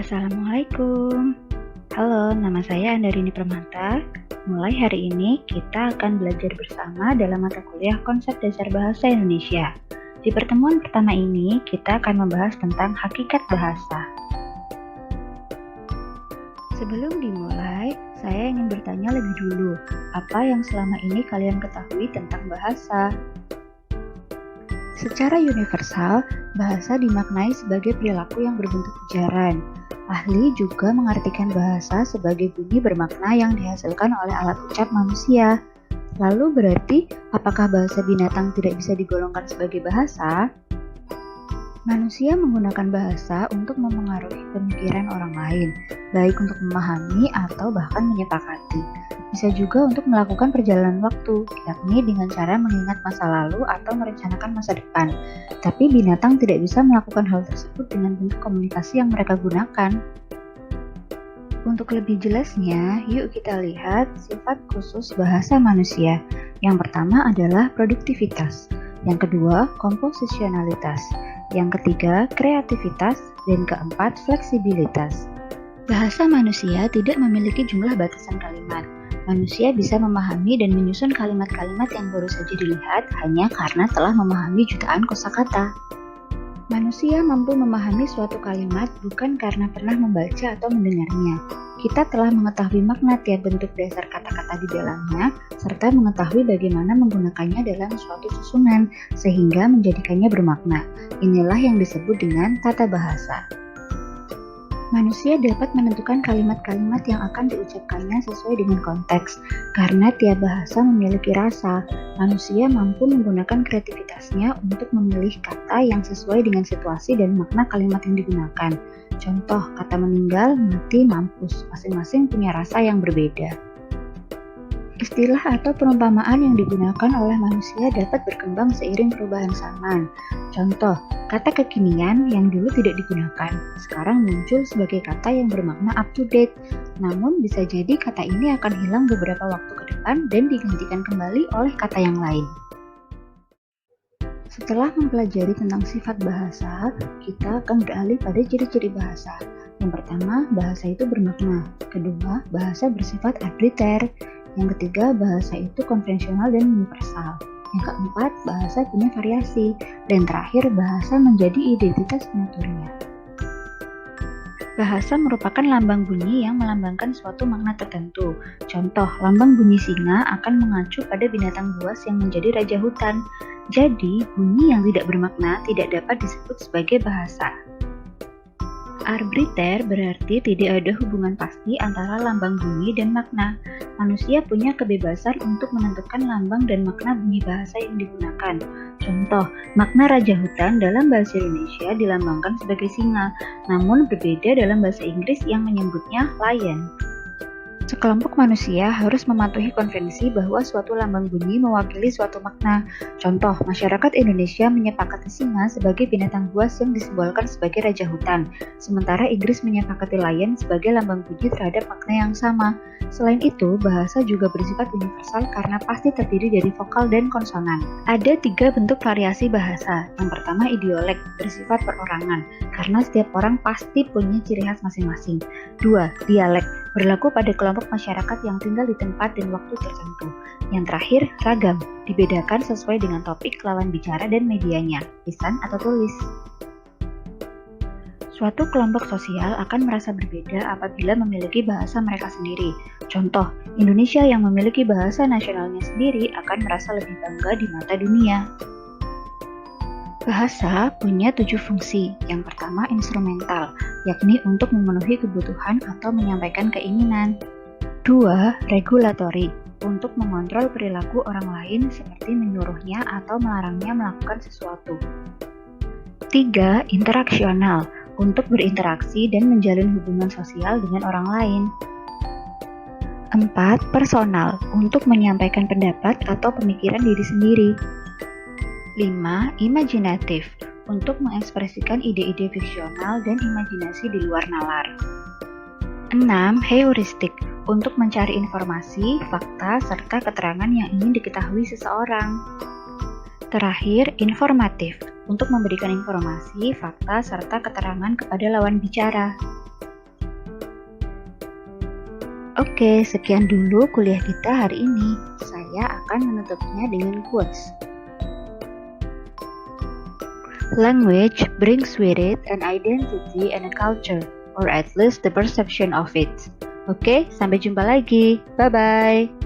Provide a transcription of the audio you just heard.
Assalamualaikum. Halo, nama saya Andarini Permata. Mulai hari ini kita akan belajar bersama dalam mata kuliah Konsep Dasar Bahasa Indonesia. Di pertemuan pertama ini, kita akan membahas tentang hakikat bahasa. Sebelum dimulai, saya ingin bertanya lebih dulu, apa yang selama ini kalian ketahui tentang bahasa? Secara universal, bahasa dimaknai sebagai perilaku yang berbentuk ujaran. Ahli juga mengartikan bahasa sebagai bunyi bermakna yang dihasilkan oleh alat ucap manusia. Lalu berarti, apakah bahasa binatang tidak bisa digolongkan sebagai bahasa? Manusia menggunakan bahasa untuk memengaruhi pemikiran orang lain, baik untuk memahami atau bahkan menyepakati. Bisa juga untuk melakukan perjalanan waktu, yakni dengan cara mengingat masa lalu atau merencanakan masa depan. Tapi binatang tidak bisa melakukan hal tersebut dengan bentuk komunikasi yang mereka gunakan. Untuk lebih jelasnya, yuk kita lihat sifat khusus bahasa manusia. Yang pertama adalah produktivitas, yang kedua komposisionalitas, yang ketiga kreativitas, dan keempat fleksibilitas. Bahasa manusia tidak memiliki jumlah batasan kalimat. Manusia bisa memahami dan menyusun kalimat-kalimat yang baru saja dilihat hanya karena telah memahami jutaan kosakata. Manusia mampu memahami suatu kalimat bukan karena pernah membaca atau mendengarnya. Kita telah mengetahui makna tiap bentuk dasar kata-kata di dalamnya, serta mengetahui bagaimana menggunakannya dalam suatu susunan, sehingga menjadikannya bermakna. Inilah yang disebut dengan tata bahasa. Manusia dapat menentukan kalimat-kalimat yang akan diucapkannya sesuai dengan konteks. Karena tiap bahasa memiliki rasa, manusia mampu menggunakan kreativitasnya untuk memilih kata yang sesuai dengan situasi dan makna kalimat yang digunakan. Contoh, kata meninggal, mati, mampus, masing-masing punya rasa yang berbeda. Istilah atau perumpamaan yang digunakan oleh manusia dapat berkembang seiring perubahan zaman. Contoh, kata kekinian yang dulu tidak digunakan, sekarang muncul sebagai kata yang bermakna up to date. Namun bisa jadi kata ini akan hilang beberapa waktu ke depan dan digantikan kembali oleh kata yang lain. Setelah mempelajari tentang sifat bahasa, kita akan beralih pada ciri-ciri bahasa. Yang pertama, bahasa itu bermakna. Kedua, bahasa bersifat arbitrter. Yang ketiga, bahasa itu konvensional dan universal. Yang keempat, bahasa punya variasi. Dan terakhir, bahasa menjadi identitas penuturnya. Bahasa merupakan lambang bunyi yang melambangkan suatu makna tertentu. Contoh, lambang bunyi singa akan mengacu pada binatang buas yang menjadi raja hutan. Jadi, bunyi yang tidak bermakna tidak dapat disebut sebagai bahasa. Arbitrter berarti tidak ada hubungan pasti antara lambang bunyi dan makna. Manusia punya kebebasan untuk menentukan lambang dan makna bunyi bahasa yang digunakan. Contoh, makna raja hutan dalam bahasa Indonesia dilambangkan sebagai singa, namun berbeda dalam bahasa Inggris yang menyebutnya lion. Sekelompok manusia harus mematuhi konvensi bahwa suatu lambang bunyi mewakili suatu makna. Contoh, masyarakat Indonesia menyepakati singa sebagai binatang buas yang disimbolkan sebagai raja hutan, sementara Inggris menyepakati lion sebagai lambang bunyi terhadap makna yang sama. Selain itu, bahasa juga bersifat universal karena pasti terdiri dari vokal dan konsonan. Ada 3 bentuk variasi bahasa. Yang pertama, idiolek, bersifat perorangan, karena setiap orang pasti punya ciri khas masing-masing. 2. Dialek, berlaku pada kelompok masyarakat yang tinggal di tempat dan waktu tertentu. Yang terakhir, ragam, dibedakan sesuai dengan topik, lawan bicara, dan medianya, lisan atau tulis. Suatu kelompok sosial akan merasa berbeda apabila memiliki bahasa mereka sendiri. Contoh, Indonesia yang memiliki bahasa nasionalnya sendiri akan merasa lebih bangga di mata dunia. Bahasa punya 7 fungsi. Yang pertama, instrumental, yakni untuk memenuhi kebutuhan atau menyampaikan keinginan. 2. Regulatory, untuk mengontrol perilaku orang lain seperti menyuruhnya atau melarangnya melakukan sesuatu. 3. Interaksional, untuk berinteraksi dan menjalin hubungan sosial dengan orang lain. 4. Personal, untuk menyampaikan pendapat atau pemikiran diri sendiri. 5. Imajinatif, untuk mengekspresikan ide-ide fiksional dan imajinasi di luar nalar. 6. Heuristik, untuk mencari informasi, fakta, serta keterangan yang ingin diketahui seseorang. Terakhir, informatif, untuk memberikan informasi, fakta, serta keterangan kepada lawan bicara. Oke, sekian dulu kuliah kita hari ini. Saya akan menutupnya dengan quotes. Language brings with it an identity and a culture, or at least the perception of it. Oke, sampai jumpa lagi. Bye-bye.